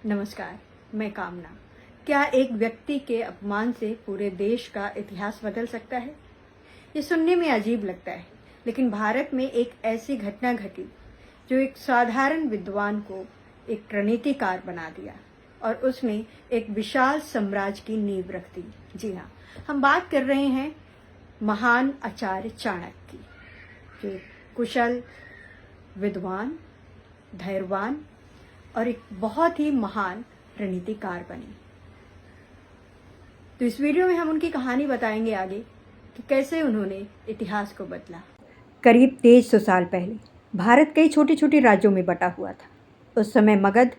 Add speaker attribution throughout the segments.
Speaker 1: नमस्कार, मैं कामना। क्या एक व्यक्ति के अपमान से पूरे देश का इतिहास बदल सकता है? ये सुनने में अजीब लगता है, लेकिन भारत में एक ऐसी घटना घटी जो एक साधारण विद्वान को एक रणनीतिकार बना दिया और उसने एक विशाल साम्राज्य की नींव रख दी। जी हाँ, हम बात कर रहे हैं महान आचार्य चाणक्य की, जो एक कुशल विद्वान, धैर्यवान और एक बहुत ही महान रणनीतिकार बने। तो इस वीडियो में हम उनकी कहानी बताएंगे आगे कि कैसे उन्होंने इतिहास को बदला। करीब 2300 साल पहले भारत कई छोटे छोटे राज्यों में बटा हुआ था। उस समय मगध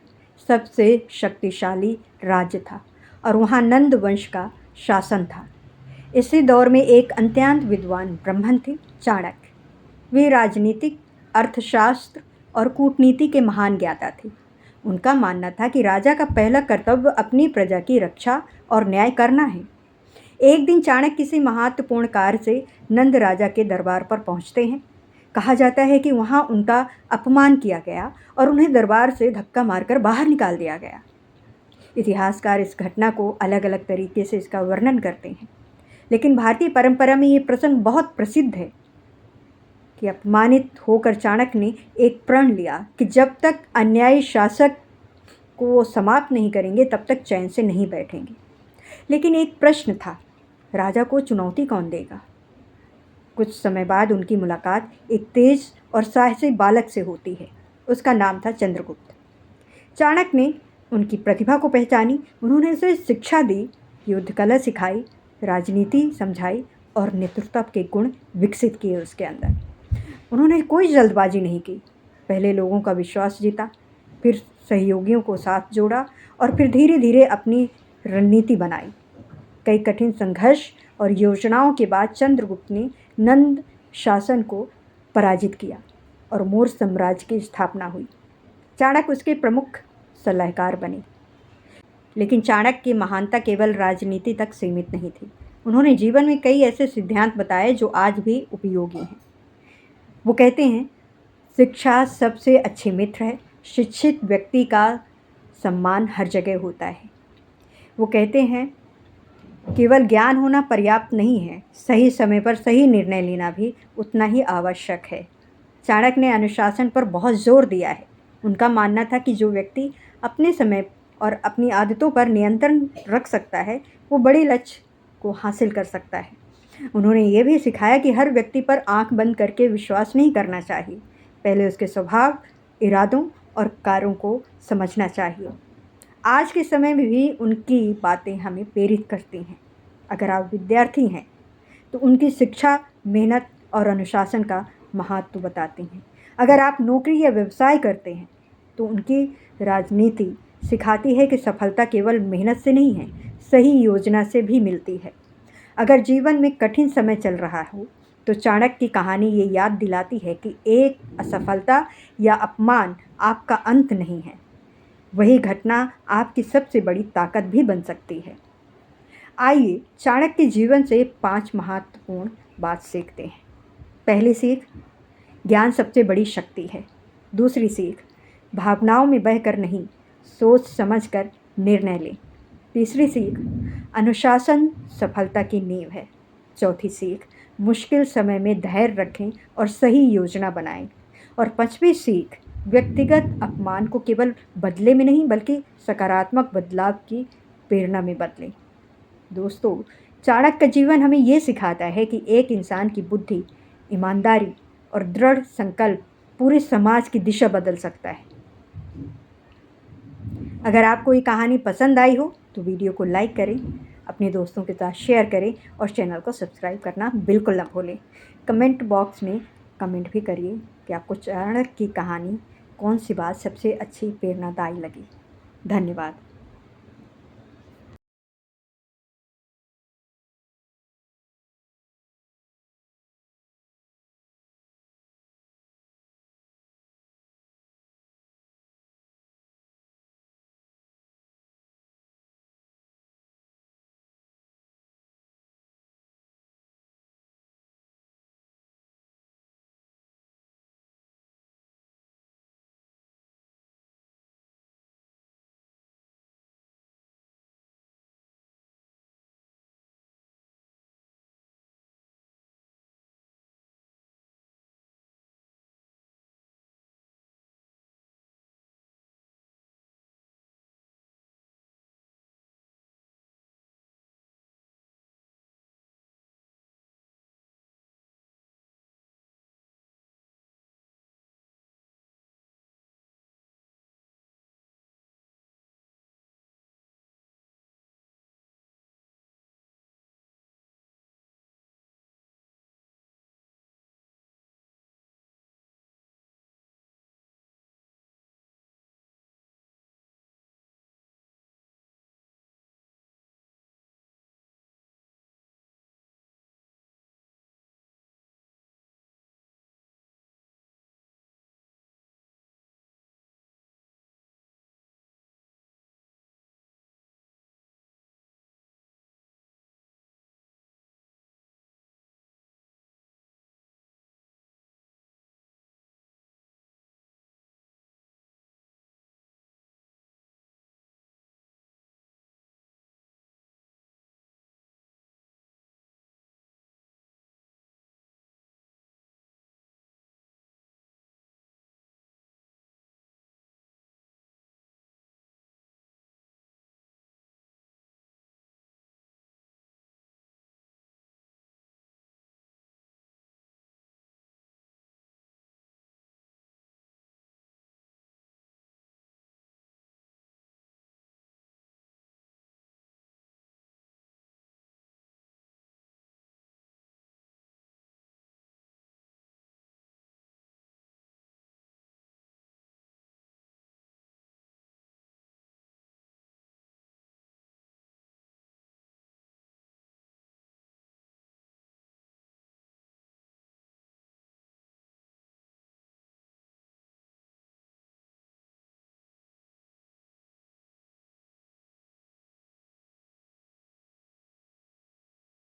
Speaker 1: सबसे शक्तिशाली राज्य था और वहाँ नंद वंश का शासन था। इसी दौर में एक अत्यंत विद्वान ब्राह्मण थे, चाणक्य। वे राजनीतिक, अर्थशास्त्र और कूटनीति के महान ज्ञाता थे। उनका मानना था कि राजा का पहला कर्तव्य अपनी प्रजा की रक्षा और न्याय करना है। एक दिन चाणक्य किसी महत्वपूर्ण कार्य से नंद राजा के दरबार पर पहुंचते हैं। कहा जाता है कि वहां उनका अपमान किया गया और उन्हें दरबार से धक्का मारकर बाहर निकाल दिया गया। इतिहासकार इस घटना को अलग अलग तरीके से इसका वर्णन करते हैं, लेकिन भारतीय परंपरा में ये प्रसंग बहुत प्रसिद्ध है कि अपमानित होकर चाणक्य ने एक प्रण लिया कि जब तक अन्यायी शासक को वो समाप्त नहीं करेंगे तब तक चैन से नहीं बैठेंगे। लेकिन एक प्रश्न था, राजा को चुनौती कौन देगा? कुछ समय बाद उनकी मुलाकात एक तेज और साहसी बालक से होती है। उसका नाम था चंद्रगुप्त। चाणक्य ने उनकी प्रतिभा को पहचानी। उन्होंने उसे शिक्षा दी, युद्ध कला सिखाई, राजनीति समझाई और नेतृत्व के गुण विकसित किए उसके अंदर। उन्होंने कोई जल्दबाजी नहीं की। पहले लोगों का विश्वास जीता, फिर सहयोगियों को साथ जोड़ा और फिर धीरे धीरे अपनी रणनीति बनाई। कई कठिन संघर्ष और योजनाओं के बाद चंद्रगुप्त ने नंद शासन को पराजित किया और मौर्य साम्राज्य की स्थापना हुई। चाणक्य उसके प्रमुख सलाहकार बने। लेकिन चाणक्य की महानता केवल राजनीति तक सीमित नहीं थी। उन्होंने जीवन में कई ऐसे सिद्धांत बताए जो आज भी उपयोगी हैं। वो कहते हैं, शिक्षा सबसे अच्छी मित्र है। शिक्षित व्यक्ति का सम्मान हर जगह होता है। वो कहते हैं, केवल ज्ञान होना पर्याप्त नहीं है, सही समय पर सही निर्णय लेना भी उतना ही आवश्यक है। चाणक्य ने अनुशासन पर बहुत जोर दिया है। उनका मानना था कि जो व्यक्ति अपने समय और अपनी आदतों पर नियंत्रण रख सकता है, वो बड़े लक्ष्य को हासिल कर सकता है। उन्होंने ये भी सिखाया कि हर व्यक्ति पर आंख बंद करके विश्वास नहीं करना चाहिए। पहले उसके स्वभाव, इरादों और कार्यों को समझना चाहिए। आज के समय में भी उनकी बातें हमें प्रेरित करती हैं। अगर आप विद्यार्थी हैं तो उनकी शिक्षा, मेहनत और अनुशासन का महत्व बताती हैं। अगर आप नौकरी या व्यवसाय करते हैं तो उनकी राजनीति सिखाती है कि सफलता केवल मेहनत से नहीं है, सही योजना से भी मिलती है। अगर जीवन में कठिन समय चल रहा हो तो चाणक्य की कहानी ये याद दिलाती है कि एक असफलता या अपमान आपका अंत नहीं है, वही घटना आपकी सबसे बड़ी ताकत भी बन सकती है। आइए चाणक्य के जीवन से 5 महत्वपूर्ण बात सीखते हैं। पहली सीख, ज्ञान सबसे बड़ी शक्ति है। दूसरी सीख, भावनाओं में बहकर नहीं, सोच समझकर निर्णय लें। तीसरी सीख, अनुशासन सफलता की नींव है। चौथी सीख, मुश्किल समय में धैर्य रखें और सही योजना बनाएं। और 5वीं सीख, व्यक्तिगत अपमान को केवल बदले में नहीं बल्कि सकारात्मक बदलाव की प्रेरणा में बदलें। दोस्तों, चाणक्य का जीवन हमें ये सिखाता है कि एक इंसान की बुद्धि, ईमानदारी और दृढ़ संकल्प पूरे समाज की दिशा बदल सकता है। अगर आपको ये कहानी पसंद आई हो तो वीडियो को लाइक करें, अपने दोस्तों के साथ शेयर करें और चैनल को सब्सक्राइब करना बिल्कुल ना भूलें। कमेंट बॉक्स में कमेंट भी करिए कि आपको चाणक्य की कहानी कौन सी बात सबसे अच्छी प्रेरणादायी लगी। धन्यवाद।